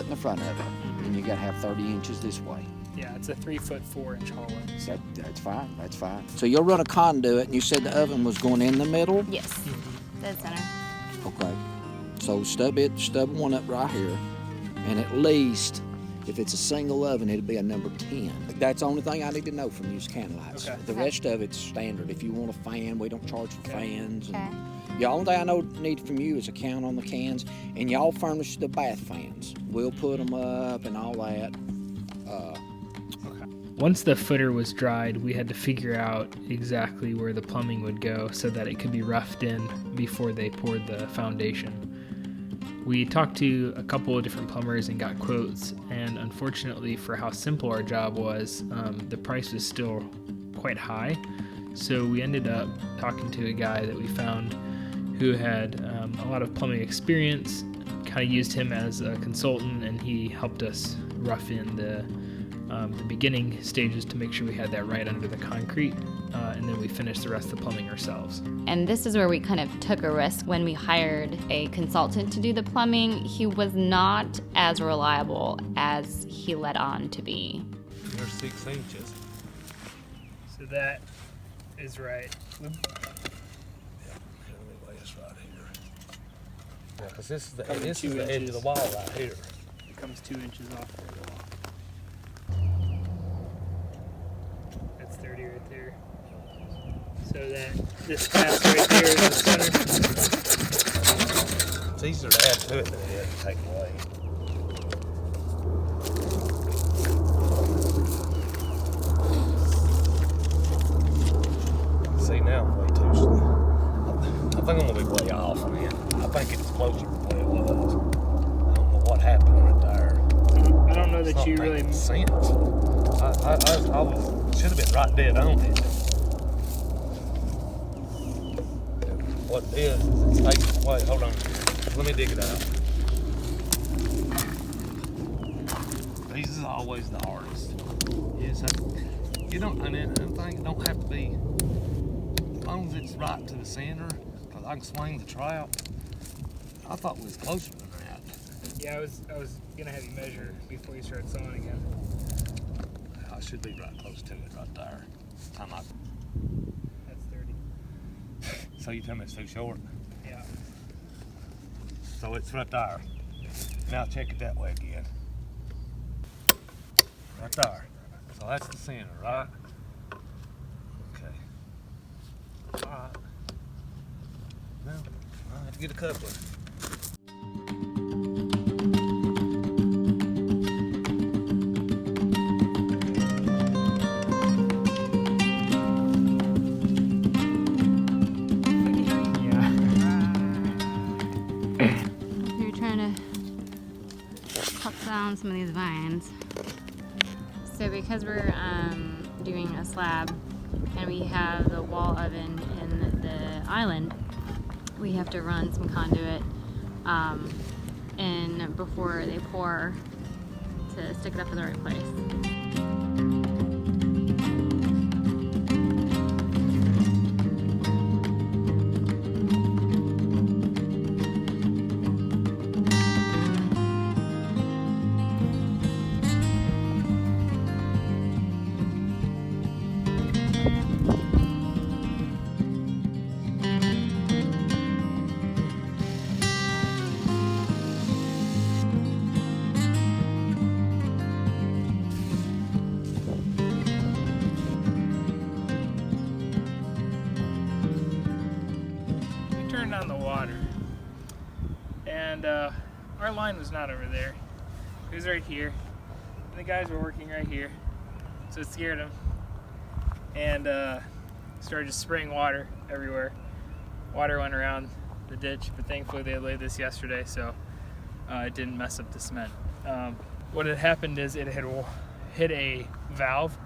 in the front of it, and you gotta have 30 inches this way. Yeah, it's a 3-foot 4-inch hole in. That's fine, that's fine. So you'll run a conduit, and you said the oven was going in the middle? Yes, dead center. Okay. So stub one up right here, and at least, if it's a single oven, it'll be a number 10. That's the only thing I need to know from you is can lights. Okay. The rest of it's standard. If you want a fan, we don't charge for fans. Okay. The only thing I need from you is a count on the cans, and y'all furnish the bath fans. We'll put them up and all that. Once the footer was dried, we had to figure out exactly where the plumbing would go so that it could be roughed in before they poured the foundation. We talked to a couple of different plumbers and got quotes, and unfortunately for how simple our job was, the price was still quite high. So we ended up talking to a guy that we found who had a lot of plumbing experience, kind of used him as a consultant, and he helped us rough in the beginning stages to make sure we had that right under the concrete, and then we finished the rest of the plumbing ourselves. And this is where we kind of took a risk when we hired a consultant to do the plumbing. He was not as reliable as he led on to be. There's 6 inches. So that is right. Yeah, anyway, it's right here. Yeah, because this is the edge of the wall right here. It comes 2 inches off the wall. That's 30 right there. So this pass right there is the center. It's easier to add to it than it is to take away. See, now I'm way too slow. I think I'm going to be way off, man. I think it's closer to where it was. I don't know what happened right there. I don't know that you really... sense. I should have been right dead on it. What it is it's taking away. Hold on. Let me dig it out. These is always the hardest. Yes, you don't, and anything, it don't have to be, as long as it's right to the center, because I can swing the trap. I thought it was closer than that. Yeah, I was gonna have you measure before you start sewing again. I should be right close to it right there. That's 30. So you tell me it's too short? Yeah. So it's right there. Now check it that way again. Right there. So that's the center, right? Okay. Alright. Now, I have to get a coupler. Down some of these vines. So because we're doing a slab and we have the wall oven in the island, we have to run some conduit in before they pour to stick it up in the right place. On the water, and our line was not over there. It was right here, and the guys were working right here, so it scared them, and started just spraying water everywhere. Water went around the ditch, but thankfully they laid this yesterday, so it didn't mess up the cement. What had happened is it had hit a valve,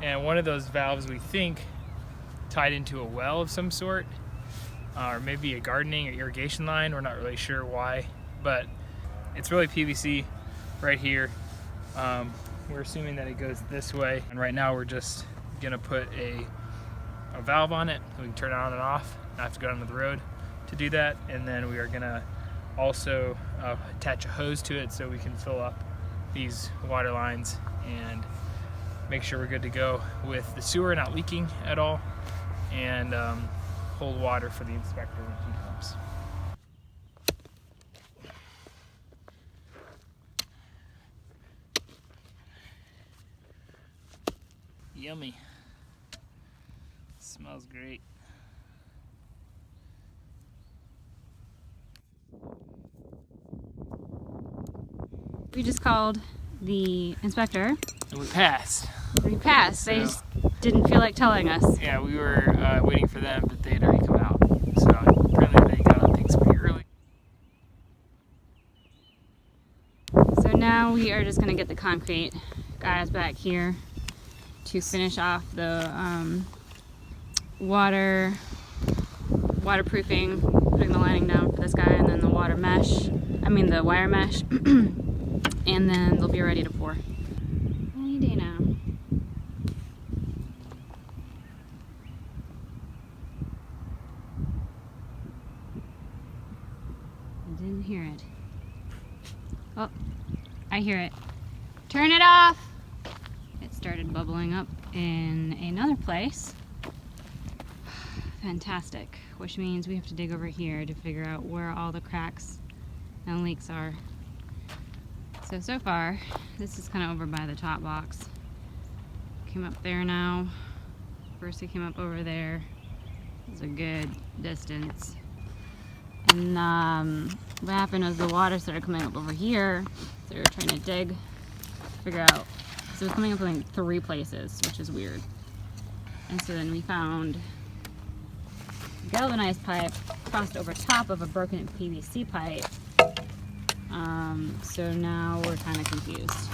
and one of those valves, we think, tied into a well of some sort, or maybe a gardening or irrigation line. We're not really sure why, but it's really PVC right here. We're assuming that it goes this way, and right now we're just gonna put a valve on it. We can turn it on and off. I have to go down to the road to do that, and then we are gonna also attach a hose to it so we can fill up these water lines and make sure we're good to go with the sewer not leaking at all, and hold water for the inspector when he comes. Yummy. Smells great. We just called the inspector. And we passed. We passed. They So- just didn't feel like telling us. Yeah, we were waiting for them, but they had already come out. So apparently they got on things pretty early. So now we are just gonna get the concrete guys back here to finish off the waterproofing, putting the lining down for this guy, and then the wire mesh, and then they'll be ready to pour. Any day now. I didn't hear it. Oh, I hear it. Turn it off! It started bubbling up in another place. Fantastic, which means we have to dig over here to figure out where all the cracks and leaks are. So far, this is kind of over by the top box. Came up there now. First it came up over there. It's a good distance. And what happened was the water started coming up over here. So we were trying to dig, figure out. So it was coming up in like 3 places, which is weird. And so then we found galvanized pipe crossed over top of a broken PVC pipe. So now we're kind of confused.